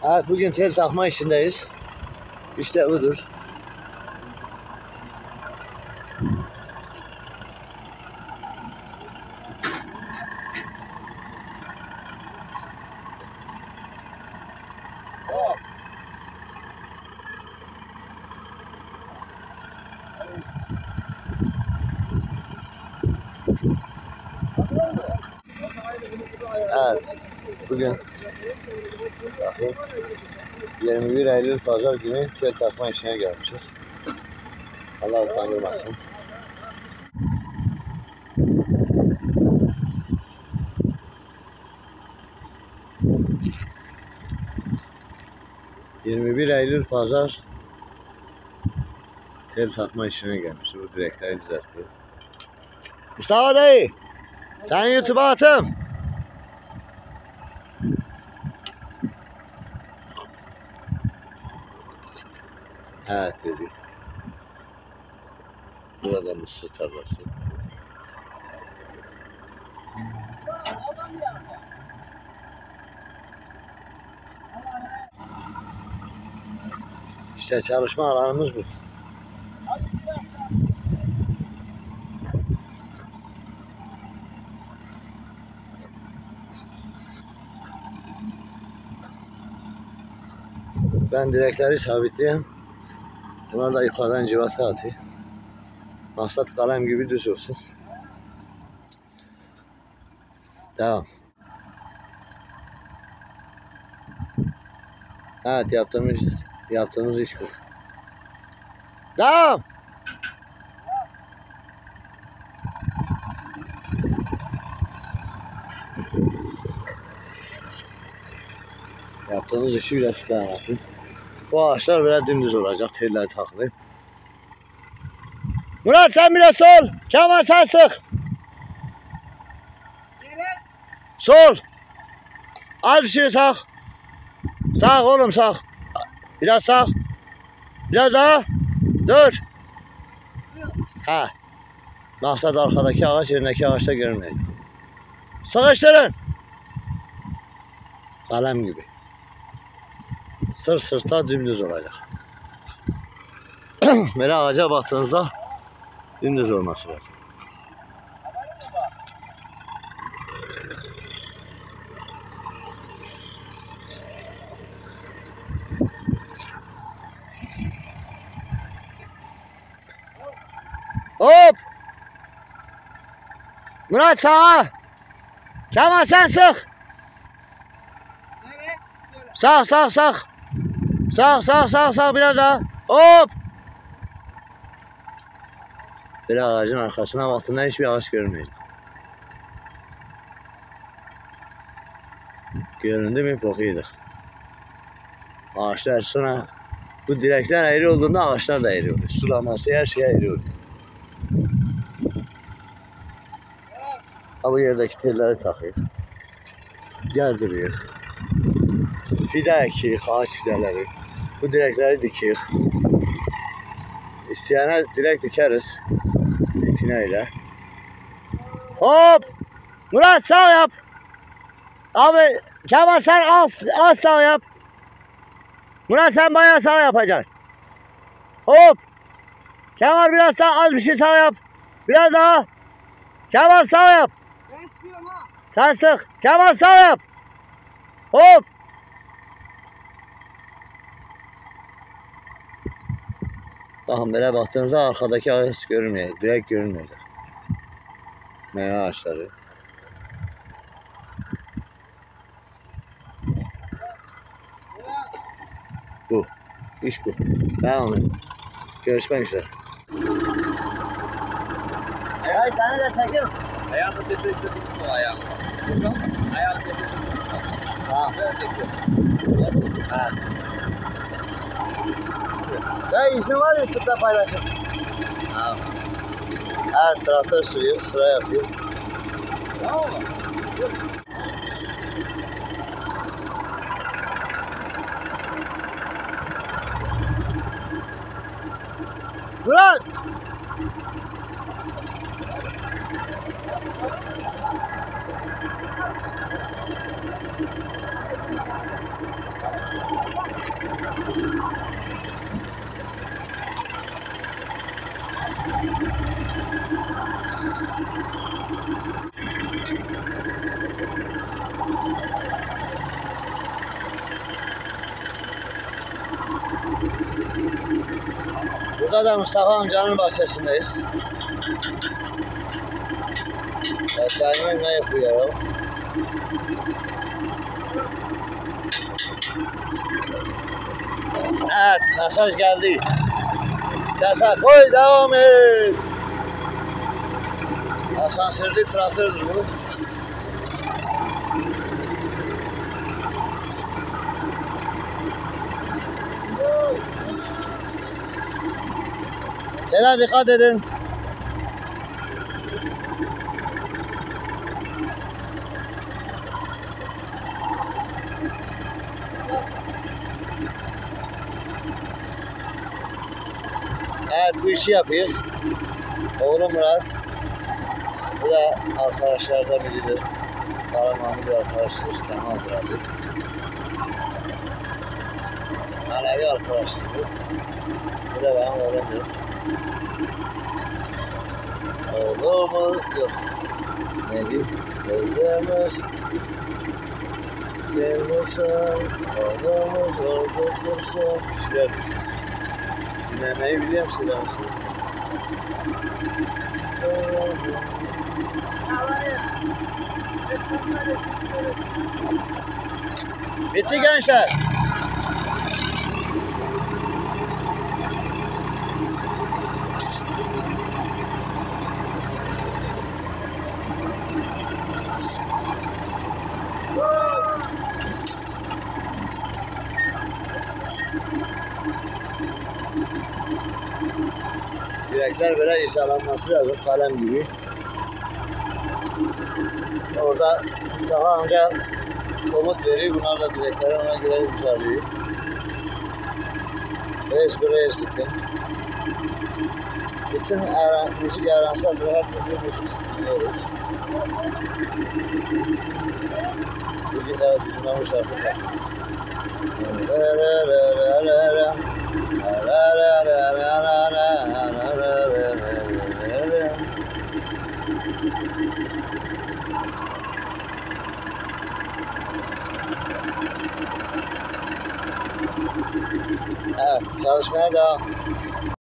Evet, bugün tel takma işindeyiz. İşte budur. Evet, bugün bakın 21 Eylül Pazar günü tel takma işine gelmişiz. Allah utandırmasın. Eylül Pazar tel takma işine gelmişiz. Bu direkleri düzeltiyor. Mustafa dayı, sen YouTube'a atım. Evet dedi. Burada mısır tarlası. İşte çalışma alanımız bu. Ben direkleri sabitleyeyim. Bunlar da yukarıdan civata atayım. Maksat kalem gibi düz olsun. Devam. Evet, yaptığımız iş bu. Devam. Yaptığımız işi biraz size anlatayım. Bu ağaçlar böyle dümdüz olacak, telleri takılı. Murat sen biraz sol, Kemal sen sık. Sol. Az bir şey sağ. Sağ oğlum sağ. Biraz sağ. Biraz daha. Dur. Ha. Maksat arkadaki ağaç yerindeki ağaçta görünmeyecek. Sıkıştırın. Kalem gibi. Sırt sırta dümdüz olacak. Böyle ağaca baktığınızda dümdüz olması lazım. Hop! Murat sağa! Kemal sen sık! Sağ sağ sağ! Sağ sağ sağ sağ biraz daha! Hop! Böyle ağacın arkasına baktığında hiçbir ağaç görmeyecek. Göründü mü pokuydur. Ağaçlar sonra bu direkler eğri olduğunda ağaçlar da eğri oluyor. Sulaması her şey eğri oluyor. Ha, bu yerdeki telleri takıyor. Gerdiriyor. Fide ekiyor, ağaç fideleri. Bu direkleri dikiyor. İsteyene direkt dikeriz. İtineyle. Hop! Murat sağ yap. Abi Kemal sen az sağ yap. Murat sen bayağı sağ yapacaksın. Hop! Kemal biraz sağ, az bir şey sağ yap. Biraz daha. Kemal sağ yap. Ben sıkıyorum ha. Sen sık. Kemal sağ yap. Hop! Bakın böyle baktığınızda arkadaki ağaç görünmüyor. Direkt görünmeyecek. Meyve ağaçları. Bu. İş bu. Tamam. Görüşmek üzere. Ay seni de çekiyorum. Ayağını tepeye tutma ayağını. Ayağını tepeye tutma. Tamam. Böyle çekiyorum. Evet. Ya izin var YouTube'da paylaşın. Tamam. Evet, traktör sürüyor, sıra yapıyor. Tamam mı? Murat! Burada da Mustafa amcanın bahçesindeyiz. Aşağıya ne yapıyor? Evet, mesaj geldi. Sefa koy, devam et. Asansörlü traktördur bu. Şöyle dikkat edin. Evet, bu işi yapıyor. Oğlum Murat. Bu da arkadaşlardan biridir. Karamanlı bir arkadaşdır. Kemal'dır abi. Alevi arkadaşdır. Bu da benim oğlumdur. Oğlumuz yok. Neydi? Özlemez. Sevmişsen. Oğlumuz oldukça. Şöyle dinlemeyi biliyor musun? Bitti gençler. Direkler böyle inşalanması lazım, kalem gibi. Orada daha önce komut veriyor, bunlar da direkleri ona göre imzalıyor. Reis buraya estikten. Bütün müzik aransatları her türlü müzik dinliyoruz. Bugün de dinlemiş artık. Evet, çalışmaya devam.